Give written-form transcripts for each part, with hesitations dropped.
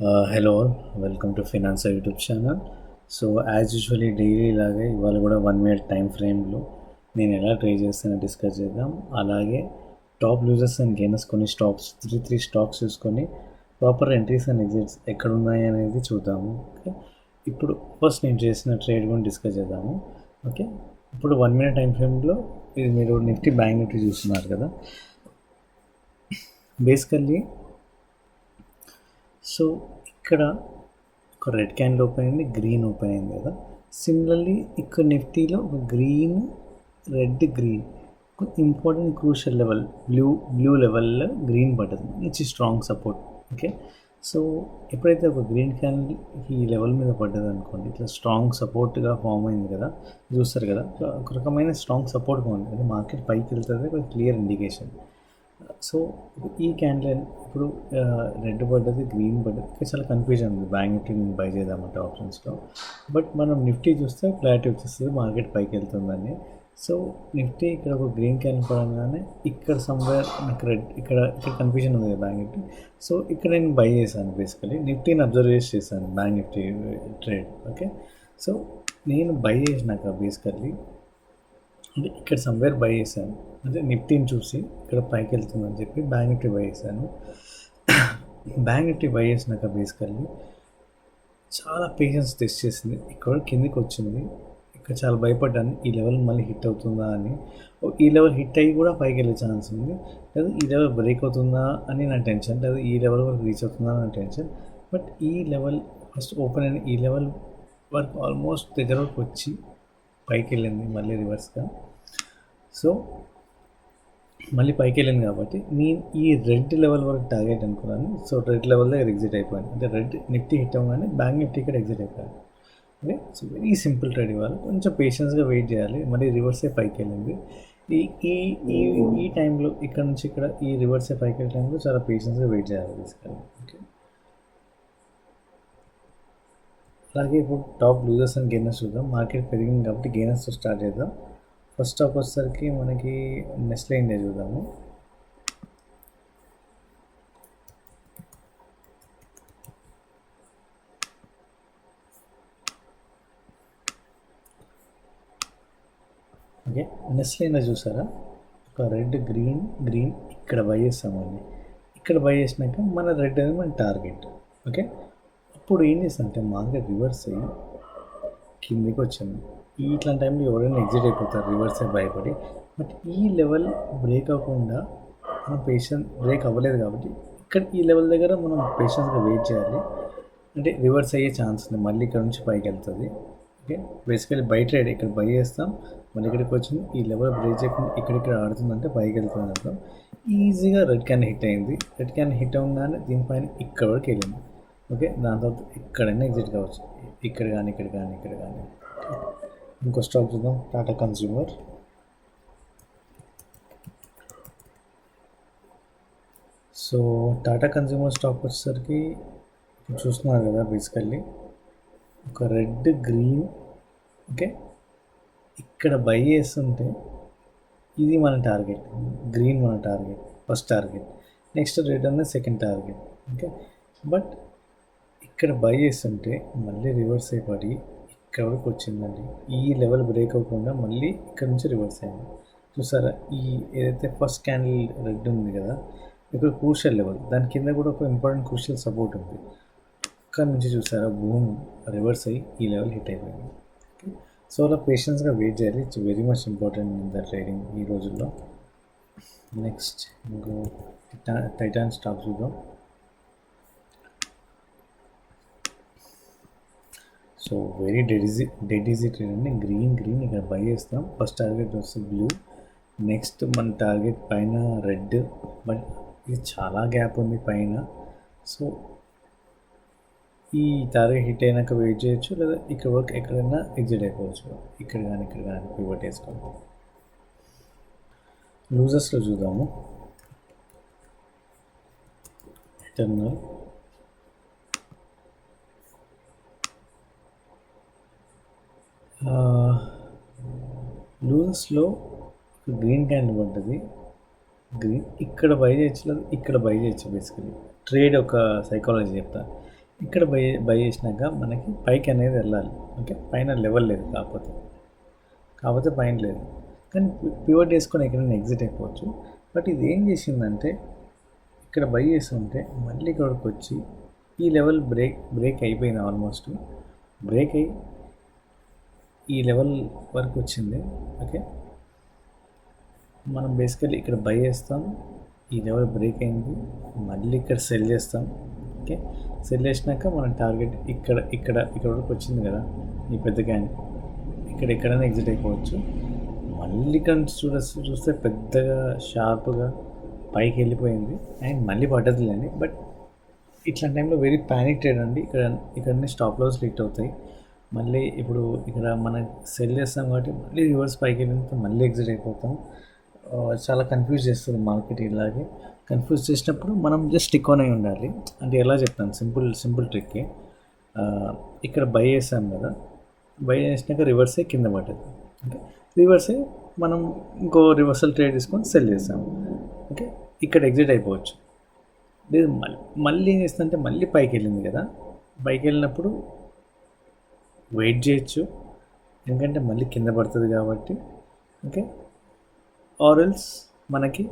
Hello all, welcome to finance YouTube channel. So as usually daily లాగే ఇవాళ కూడా 1 minute time ఫ్రేమ్లో నేను ఎలా ట్రేడ్ చేస్తానో డిస్కస్ చేద్దాం. అలాగే టాప్ లూజర్స్ అండ్ గెయినర్స్ కొన్ని స్టాక్స్ త్రీ స్టాక్స్ చూసుకొని ప్రాపర్ ఎంట్రీస్ అండ్ ఎగ్జిట్స్ ఎక్కడ ఉన్నాయి అనేది చూద్దాము. ఓకే, ఇప్పుడు ఫస్ట్ నేను చేసిన ట్రేడ్ కూడా డిస్కస్ చేద్దాము. ఓకే, ఇప్పుడు 1 minute టైం ఫ్రేమ్లో ఇది మీరు నిఫ్టీ బ్యాంక్ నిఫ్టీ చూస్తున్నారు కదా. బేసికల్లీ సో ఇక్కడ ఒక రెడ్ క్యాండిల్ ఓపెన్ అయింది, గ్రీన్ ఓపెన్ అయింది కదా. సిమిలర్లీ ఇక్కడ నిఫ్టీలో ఒక గ్రీన్, రెడ్, గ్రీన్ ఒక ఇంపార్టెంట్ క్రూషియల్ లెవెల్ బ్లూ లెవెల్లో గ్రీన్ పడ్డది, మంచి స్ట్రాంగ్ సపోర్ట్. ఓకే, సో ఎప్పుడైతే ఒక గ్రీన్ క్యాండిల్ ఈ లెవెల్ మీద పడ్డది అనుకోండి, ఇట్లా స్ట్రాంగ్ సపోర్ట్గా ఫామ్ అయింది కదా, చూస్తారు కదా. ఒక రకమైన స్ట్రాంగ్ సపోర్ట్గా ఉంది, అది మార్కెట్ పైకి వెళ్తుంది, ఒక క్లియర్ ఇండికేషన్. సో ఈ క్యాండిల్ ఇప్పుడు రెడ్ పడ్డది, గ్రీన్ పడ్డది, ఇక్కడ చాలా కన్ఫ్యూజన్ ఉంది బ్యాంక్ నిఫ్టీ నేను బై చేద్దామంటే ఆప్షన్స్లో. బట్ మనం నిఫ్టీ చూస్తే క్లారిటీ వచ్చేస్తుంది మార్కెట్ పైకి వెళ్తుందని. సో నిఫ్టీ ఇక్కడ ఒక గ్రీన్ క్యాండిల్ పడగానే ఇక్కడ సమ్వేర్ నాకు రెడ్, ఇక్కడ కన్ఫ్యూజన్ ఉంది కదా బ్యాంక్ నిఫ్టీ. సో ఇక్కడ నేను బై చేశాను, బేసికలీ నిఫ్టీని అబ్జర్వ్ చేశాను bank Nifty trade. Okay, so నేను బై చేసినాక బేసికల్లీ అంటే ఇక్కడ సమ్వేర్ బై చేశాను, అంటే నిఫ్టీని చూసి ఇక్కడ పైకి వెళ్తుందని చెప్పి బ్యాంక్ నిఫ్టీ బై చేశాను. బ్యాంక్ నిఫ్టీ బై చేసినాక బేసికల్లీ చాలా పేషెన్స్ టెస్ట్ చేసింది, ఇక్కడ కిందికి వచ్చింది, ఇక్కడ చాలా భయపడ్డాను ఈ లెవెల్ మళ్ళీ హిట్ అవుతుందా అని. ఈ లెవెల్ హిట్ అయ్యి కూడా పైకి వెళ్ళే ఛాన్స్ ఉంది, లేదా ఈ లెవెల్ బ్రేక్ అవుతుందా అని నా టెన్షన్, లేదా ఈ లెవెల్ వరకు రీచ్ అవుతుందా అని నా టెన్షన్. బట్ ఈ లెవెల్ ఫస్ట్ ఓపెన్ అయిన ఈ లెవెల్ వరకు ఆల్మోస్ట్ దగ్గర వరకు వచ్చి పైకి వెళ్ళింది మళ్ళీ రివర్స్గా. సో మళ్ళీ పైకి వెళ్ళింది కాబట్టి నేను ఈ రెడ్ లెవెల్ వరకు టార్గెట్ అనుకున్నాను. సో రెడ్ లెవెల్ దగ్గర ఎగ్జిట్ అయిపోయాను, అంటే రెడ్ నిఫ్టీ హిట్ అవ్వగానే బ్యాంక్ నిఫ్టీ ఇక్కడ ఎగ్జిట్ అయిపోయాను. Okay, so very simple trade ఇవ్వాలి, కొంచెం పేషెన్స్గా వెయిట్ చేయాలి. మళ్ళీ రివర్సే పైకి వెళ్ళింది ఈ ఈ ఈ ఈ టైంలో, ఇక్కడ నుంచి ఇక్కడ ఈ రివర్సే పైకి వెళ్ళే టైంలో చాలా పేషెన్స్గా వెయిట్ చేయాలి బేసికల్లీ. ఓకే, అలాగే ఇప్పుడు టాప్ లూజర్స్ అండ్ గెయినర్స్ చూద్దాం. మార్కెట్ పెరిగింది కాబట్టి గెయినర్స్తో స్టార్ట్ చేద్దాం. ఫస్ట్ స్టాక్ వచ్చేసరికి మనకి నెస్లే ఇండియా చూద్దాము. ఓకే, నెస్లే ఇండియా చూసారా, ఒక రెడ్, గ్రీన్ ఇక్కడ బై చేస్తామండి. ఇక్కడ బై చేసినాక మన రెడ్ అనేది మన టార్గెట్. ఓకే, అప్పుడు ఏం చేస్తామంటే మార్కెట్ రివర్స్ అయ్యి కిందికి వచ్చింది. ఇట్లాంటి టైంలో ఎవరైనా ఎగ్జిట్ అయిపోతారు రివర్సే భయపడి. బట్ ఈ లెవెల్ బ్రేక్ అవ్వకుండా మనం బ్రేక్ అవ్వలేదు కాబట్టి ఇక్కడ ఈ లెవెల్ దగ్గర మనం పేషెన్స్గా వెయిట్ చేయాలి, అంటే రివర్స్ అయ్యే ఛాన్స్ ఉంది, మళ్ళీ ఇక్కడ నుంచి పైకి వెళ్తుంది. ఓకే, బేసికలీ బై ట్రేడ్ ఇక్కడ బై చేస్తాం, మళ్ళీ ఇక్కడికి వచ్చింది, ఈ లెవెల్ బ్రేక్ చేయకుండా ఇక్కడిక్కడ ఆడుతుందంటే పైకి వెళ్తుంది అర్థం. ఈజీగా రెడ్ క్యాన్ హిట్ అయింది, రెడ్ క్యాన్ హిట్ అవ్వగానే దీనిపైన ఇక్కడ వరకు వెళ్ళింది. ఓకే, దాని తర్వాత ఎక్కడైనా ఎగ్జిట్ కావచ్చు, ఇక్కడ కానీ ఇక్కడ కానీ ఇక్కడ కానీ. ఇంకో స్టాక్ చూద్దాం, Tata consumer. So Tata consumer stock వచ్చేసరికి చూస్తున్నారు కదా, బేసికల్లీ ఒక రెడ్, గ్రీన్. ఓకే, ఇక్కడ బై చేస్తుంటే ఇది మన టార్గెట్, గ్రీన్ మన target, first target, next red అనేది సెకండ్ టార్గెట్. ఓకే, బట్ ఇక్కడ బై చేస్తుంటే మళ్ళీ రివర్స్ అయిపడి ఇక్కడ వరకు వచ్చిందండి. ఈ లెవెల్ బ్రేక్ అవ్వకుండా మళ్ళీ ఇక్కడ నుంచి రివర్స్ అయింది. చూసారా, ఈ ఏదైతే ఫస్ట్ క్యాండిల్ రెడ్ ఉంది కదా, ఇక్కడ క్రూషియల్ లెవెల్, దాని కింద కూడా ఒక ఇంపార్టెంట్ క్రూషియల్ సపోర్ట్ ఉంది. ఇక్కడ నుంచి చూసారా, భూమ్ రివర్స్ అయ్యి ఈ లెవెల్ హిట్ అయిపోయింది. ఓకే, సో అలా పేషెన్స్గా వెయిట్ చేయాలి, it's very much important in the trading ఈ రోజుల్లో. నెక్స్ట్ ఇంకో టైటాన్ స్టాక్ చూద్దాం. So very dead easy trade అండి. గ్రీన్ ఇక్కడ బై చేస్తాం, ఫస్ట్ టార్గెట్ వస్తుంది బ్లూ, నెక్స్ట్ మన టార్గెట్ పైన రెడ్, బట్ ఇది చాలా గ్యాప్ ఉంది పైన. సో ఈ టార్గెట్ హిట్ అయినాక వెయిట్ చేయొచ్చు, లేదా ఇక్కడ వరకు ఎక్కడైనా ఎగ్జిట్ అయిపోవచ్చు, ఇక్కడ కానీ పివట్ వేసుకోవాలి. లూజర్స్లో చూద్దాము. ఎటర్నల్, లూజర్స్లో గ్రీన్ క్యాండిల్ పడ్డది, గ్రీన్ ఇక్కడ బై చేయొచ్చు, లేదా ఇక్కడ బై చేయొచ్చు. బేసికలీ ట్రేడ్ ఒక సైకాలజీ చెప్తా, ఇక్కడ బై చేసినాక మనకి పైకి అనేది వెళ్ళాలి. ఓకే, పైన లెవెల్ లేదు, కాకపోతే పైన లేదు, కానీ పివట్ వేసుకొని ఎక్కడైనా ఎగ్జిట్ అయిపోవచ్చు. బట్ ఇది ఏం చేసిందంటే ఇక్కడ బై చేస్తుంటే మళ్ళీ ఇక్కడికి వచ్చి ఈ లెవెల్ బ్రేక్ అయిపోయింది, ఆల్మోస్ట్ బ్రేక్ అయ్యి ఈ లెవెల్ వరకు వచ్చింది. ఓకే, మనం బేసికలీ ఇక్కడ బై చేస్తాం, ఈ లెవెల్ బ్రేక్ అయింది, మళ్ళీ ఇక్కడ సెల్ చేస్తాం. ఓకే, సెల్ చేసినాక మన టార్గెట్ ఇక్కడ వరకు వచ్చింది కదా, ఈ పెద్ద క్యాండిల్ ఎక్కడైనా ఎగ్జిట్ అయిపోవచ్చు. మళ్ళీ ఇక్కడ చూస్తే పెద్దగా షార్ప్గా పైకి వెళ్ళిపోయింది అండ్ మళ్ళీ పడ్డదిలేండి. బట్ ఇట్లాంటి టైంలో వెరీ ప్యానిక్ ట్రేడ్ అండి. ఇక్కడనే స్టాప్ లాస్ హిట్ అవుతాయి. మళ్ళీ ఇప్పుడు ఇక్కడ మనం సెల్ చేస్తాం కాబట్టి మళ్ళీ రివర్స్ పైకి వెళ్ళినప్పుడు మళ్ళీ ఎగ్జిట్ అయిపోతాం. చాలా కన్ఫ్యూజ్ చేస్తుంది మార్కెట్. ఇలాగే కన్ఫ్యూజ్ చేసినప్పుడు మనం జస్ట్ స్టిక్ ఆన్ అయి ఉండాలి. అంటే ఎలా చెప్తాను, సింపుల్ ట్రిక్కే. ఇక్కడ బై చేసాం కదా, బై చేసినాక రివర్సే కింద పడ్డది. ఓకే, రివర్సే మనం ఇంకో రివర్సల్ ట్రేడ్ తీసుకొని సెల్ చేసాం. ఓకే, ఇక్కడ ఎగ్జిట్ అయిపోవచ్చు. లేదు మళ్ళీ ఏం చేస్తుందంటే మళ్ళీ పైకి వెళ్ళింది కదా, పైకి వెళ్ళినప్పుడు వెయిట్ చేయొచ్చు, ఎందుకంటే మళ్ళీ కింద పడుతుంది కాబట్టి. ఓకే, ఆర్ఎల్స్ మనకి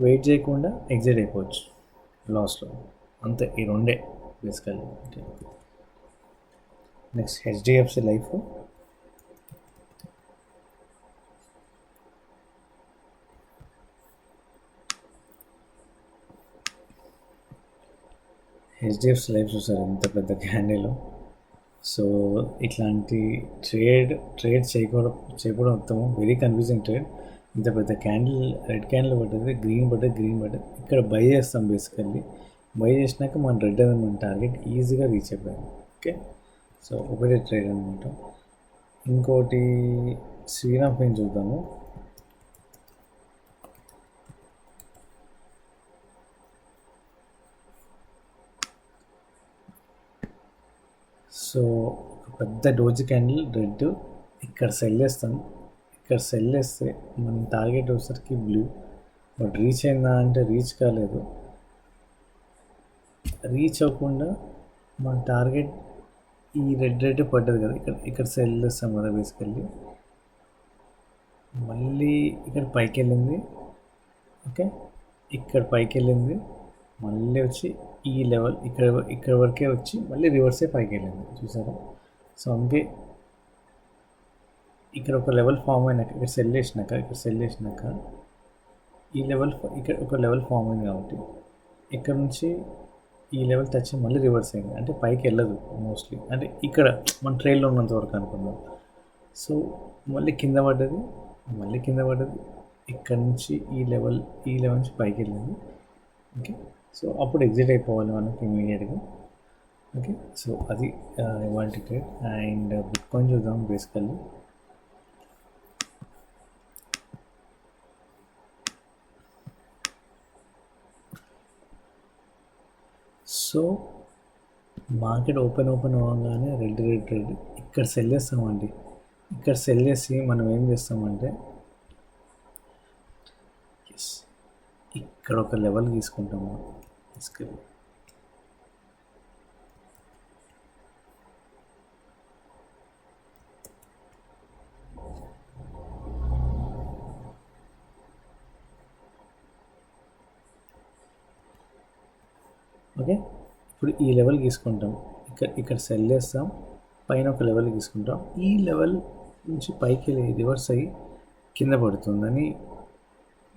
వెయిట్ చేయకుండా ఎగ్జిట్ అయిపోవచ్చు లాస్లో. అంతే, ఈ రెండే basically. Okay, next HDFC life. HDFC life చూసారు ఎంత పెద్ద క్యాండిల్. సో ఇట్లాంటి ట్రేడ్ చేయకపోవడం ఉత్తమం. Very confusing trade. ఇంత పెద్ద క్యాండిల్, రెడ్ క్యాండిల్ పడ్డది, గ్రీన్ పడ్డది. ఇక్కడ బై చేస్తాం బేసికల్లీ. బై చేసినాక మన రెడ్ అనేది మన టార్గెట్ ఈజీగా రీచ్ అయిపోయాం. ఓకే, సో ఒకటే ట్రేడ్ అనమాట. ఇంకోటి శ్రీరామ్ పెయిన్ చూద్దాము. సో ఒక పెద్ద డోజీ క్యాండిల్ రెడ్, ఇక్కడ సెల్ చేస్తాం. ఇక్కడ సెల్ చేస్తే మన టార్గెట్ వచ్చేసరికి బ్లూ. బట్ రీచ్ అయిందా అంటే రీచ్ కాలేదు. రీచ్ అవ్వకుండా మన టార్గెట్ ఈ రెడ్ పడ్డది కదా, ఇక్కడ సెల్ చేస్తాం కదా బేసికల్లీ. మళ్ళీ ఇక్కడ పైకి వెళ్ళింది. ఓకే, ఇక్కడ పైకి వెళ్ళింది, మళ్ళీ వచ్చి ఈ లెవెల్ ఇక్కడ వరకే వచ్చి మళ్ళీ రివర్సే పైకి వెళ్ళింది, చూసారా. సో అందుకే ఇక్కడ ఒక లెవెల్ ఫామ్ అయినాక ఇక్కడ సెల్ చేసినాక ఈ లెవెల్, ఇక్కడ ఒక లెవెల్ ఫామ్ అయింది కాబట్టి ఇక్కడ నుంచి ఈ లెవెల్ టచ్ మళ్ళీ రివర్స్ అయింది. అంటే పైకి వెళ్ళదు మోస్ట్లీ, అంటే ఇక్కడ మన ట్రైల్లో ఉన్నంత వరకు అనుకుందాం. సో మళ్ళీ కింద పడ్డది, ఇక్కడ నుంచి ఈ లెవెల్ నుంచి పైకి వెళ్ళింది. ఓకే, సో అప్పుడు ఎగ్జిట్ అయిపోవాలి మనకి ఇమీడియట్గా. ఓకే, సో అది ఇవాళ ట్రేడ్. అండ్ బిట్కాయిన్ చూద్దాం బేసికల్లీ. సో మార్కెట్ ఓపెన్ అవ్వగానే రెడ్ ఇక్కడ సెల్ చేస్తామండి. ఇక్కడ సెల్ చేసి మనం ఏం చేస్తామంటే ఇక్కడ ఒక లెవెల్ తీసుకుంటాము. ఓకే, ఇప్పుడు ఈ లెవెల్ తీసుకుంటాం, ఇక్కడ సెల్ చేస్తాం, పైన ఒక లెవెల్ తీసుకుంటాం. ఈ లెవెల్ నుంచి పైకి రివర్స్ అయ్యి కింద పడుతుందని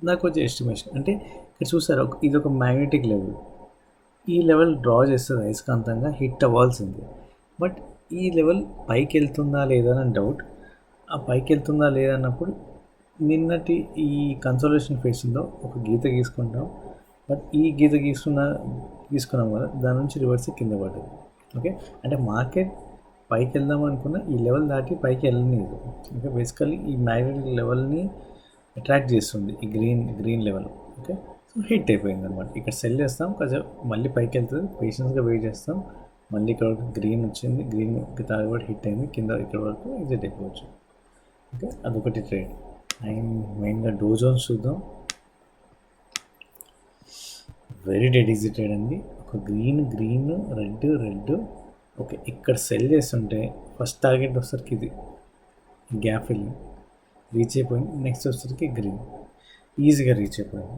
నాకు వచ్చే ఎస్టిమేషన్. అంటే ఇక్కడ చూసారు, ఇది ఒక మ్యాగ్నెటిక్ లెవెల్. ఈ లెవెల్ డ్రా చేస్తుంది అయస్కాంతంగా, హిట్ అవ్వాల్సింది. బట్ ఈ లెవెల్ పైకి వెళ్తుందా లేదా అని డౌట్. ఆ పైకి వెళ్తుందా లేదా అన్నప్పుడు నిన్నటి ఈ కన్సోలేషన్ ఫేస్లో ఒక గీత గీసుకుంటాం. బట్ ఈ గీత తీసుకున్నాం కదా, దాని నుంచి రివర్స్ కింద పడ్డది. ఓకే, అంటే మార్కెట్ పైకి వెళ్దాం అనుకున్న ఈ లెవెల్ దాటి పైకి వెళ్ళలేదు. ఓకే, బేసికల్లీ ఈ మ్యాగ్నెటిక్ లెవెల్ని అట్రాక్ట్ చేస్తుంది ఈ green level. Okay, so hit అయిపోయింది అనమాట. ఇక్కడ సెల్ చేస్తాం, కొంచెం మళ్ళీ పైకి వెళ్తుంది, పేషెన్స్గా వెయిట్ చేస్తాం. మళ్ళీ ఇక్కడ వరకు గ్రీన్ వచ్చింది, గ్రీన్కి తాగి కూడా హిట్ అయింది, కింద ఇక్కడ వరకు ఎగ్జిట్ అయిపోవచ్చు. ఓకే, అదొకటి ట్రేడ్. అండ్ మెయిన్గా డో జోన్స్ చూద్దాం. వెరీ డెడ్ ఈజీ ట్రేడ్ అండి. ఒక ఒక గ్రీన్ రెడ్ ఓకే. ఇక్కడ సెల్ చేస్తుంటే ఫస్ట్ టార్గెట్ వచ్చేసరికి ఇది గ్యాప్ ఫిల్లింగ్ రీచ్ అయిపోయింది. నెక్స్ట్ వచ్చేసరికి గ్రీన్ ఈజీగా రీచ్ అయిపోయింది.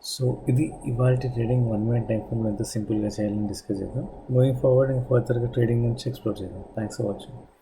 సో ఇది ఇవాళ ట్రేడింగ్ 1 minute టైం ఫ్రేమ్ ఎంత సింపుల్గా చేయాలని డిస్కస్ చేద్దాం. మూవింగ్ ఫార్వర్డ్ ఇంకా ఫర్దర్గా ట్రేడింగ్ నుంచి ఎక్స్ప్లోర్ చేద్దాం. Thanks for watching.